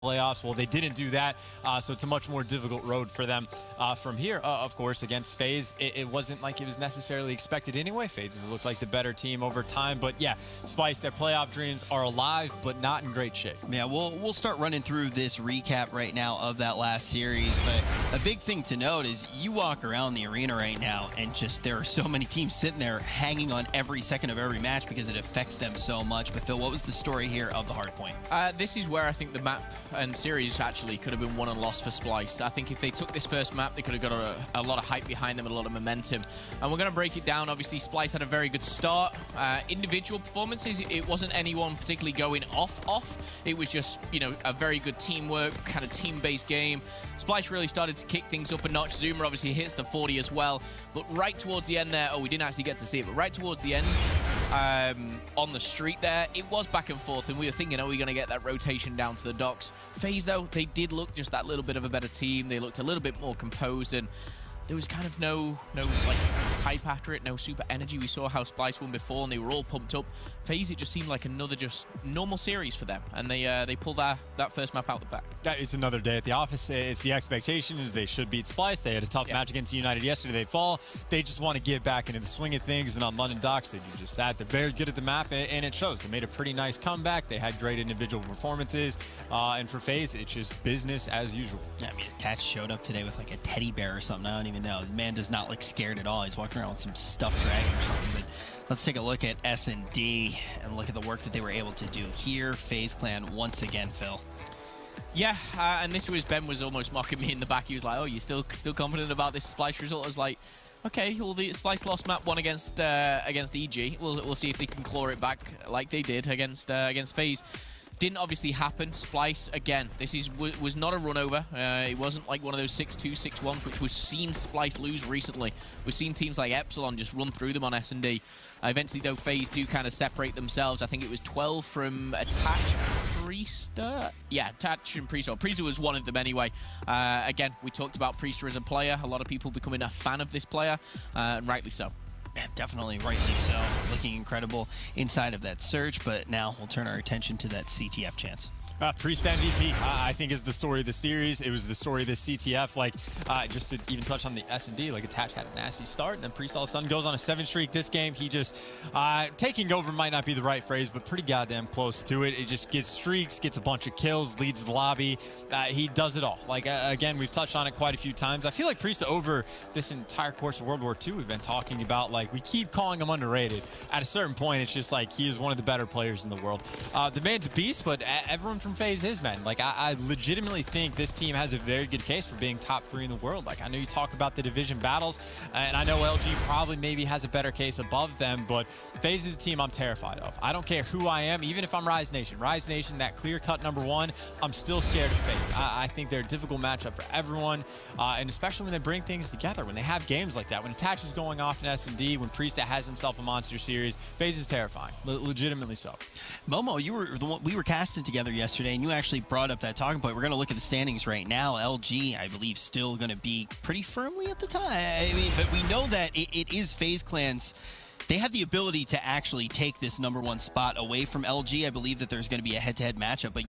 playoffs. Well, they didn't do that, so it's a much more difficult road for them from here. Of course, against FaZe, it wasn't like it was necessarily expected anyway. FaZe has looked like the better team over time, but yeah, Splyce, their playoff dreams are alive, but not in great shape. Yeah, we'll start running through this recap right now of that last series, but a big thing to note is you walk around the arena right now and just there are so many teams sitting there hanging on every second of every match because it affects them so much. But Phil, what was the story here of the hard point? This is where I think the map and series actually could have been won and lost for Splyce. I think if they took this first map, they could have got a lot of hype behind them and a lot of momentum. And we're going to break it down. Obviously, Splyce had a very good start. Individual performances, it wasn't anyone particularly going off. It was just, you know, a very good teamwork, kind of team-based game. Splyce really started to kick things up a notch. Zoomer obviously hits the 40 as well. But right towards the end there, we didn't actually get to see it, but right towards the end, on the street there, it was back and forth, and we were thinking, are we going to get that rotation down to the docks? FaZe, though, they did look just that little bit of a better team. They looked a little bit more composed, and there was kind of no like hype after it, no super energy. We saw how Splyce won before, and they were all pumped up. FaZe, it just seemed like another just normal series for them, and they pulled that first map out the back. That is another day at the office. It's the expectation is they should beat Splyce. They had a tough match against United yesterday. They fall. They just want to get back into the swing of things, and on London Docks, they do just that. They're very good at the map, and it shows. They made a pretty nice comeback. They had great individual performances, and for FaZe, it's just business as usual. Yeah, I mean, Attach showed up today with like a teddy bear or something. I don't even know. The man does not look scared at all. He's walking around with some stuffed dragon or something. But let's take a look at S&D and look at the work that they were able to do here. FaZe Clan once again, Phil. Yeah, and this was Ben was almost mocking me in the back. He was like, "Oh, you still confident about this Splyce result?" I was like, "Okay, well, the Splyce lost map 1 against EG. We'll see if they can claw it back like they did against FaZe." Didn't obviously happen. Splyce, again, this was not a run over. It wasn't like one of those 6-2, 6-1s, which we've seen Splyce lose recently. We've seen teams like Epsilon just run through them on S&D. Eventually, though, FaZe do kind of separate themselves. I think it was 12 from Attach, Priester. Yeah, Attach and Priester. Priester was one of them anyway. Again, we talked about Priester as a player. A lot of people becoming a fan of this player, and rightly so. Yeah, definitely, rightly so. Looking incredible inside of that search, but now we'll turn our attention to that CTF chance. Priest MVP, I think, is the story of the series. It was the story of the CTF. Like, just to even touch on the S&D, like, Attach had a nasty start, and then Priest all of a sudden goes on a 7 streak this game. He just, taking over might not be the right phrase, but pretty goddamn close to it. It just gets streaks, gets a bunch of kills, leads the lobby. He does it all. Like, again, we've touched on it quite a few times. I feel like Priest, over this entire course of World War II, we've been talking about, like, we keep calling him underrated. At a certain point, it's just like he is one of the better players in the world. The man's a beast, but everyone from FaZe is, man. Like, I legitimately think this team has a very good case for being top 3 in the world. Like, I know you talk about the division battles, and I know LG probably maybe has a better case above them, but FaZe is a team I'm terrified of. I don't care who I am, even if I'm Rise Nation. Rise Nation, that clear-cut #1, I'm still scared of FaZe. I think they're a difficult matchup for everyone, and especially when they bring things together, when they have games like that, when Attach is going off in S&D, when Priest has himself a monster series, FaZe is terrifying, legitimately so. Momo, you were the one, we were casted together yesterday, and you actually brought up that talking point. We're going to look at the standings right now. LG, I believe, still going to be pretty firmly at the top. I mean, but we know that it is FaZe Clan's. They have the ability to actually take this #1 spot away from LG. I believe that there's going to be a head-to-head matchup, but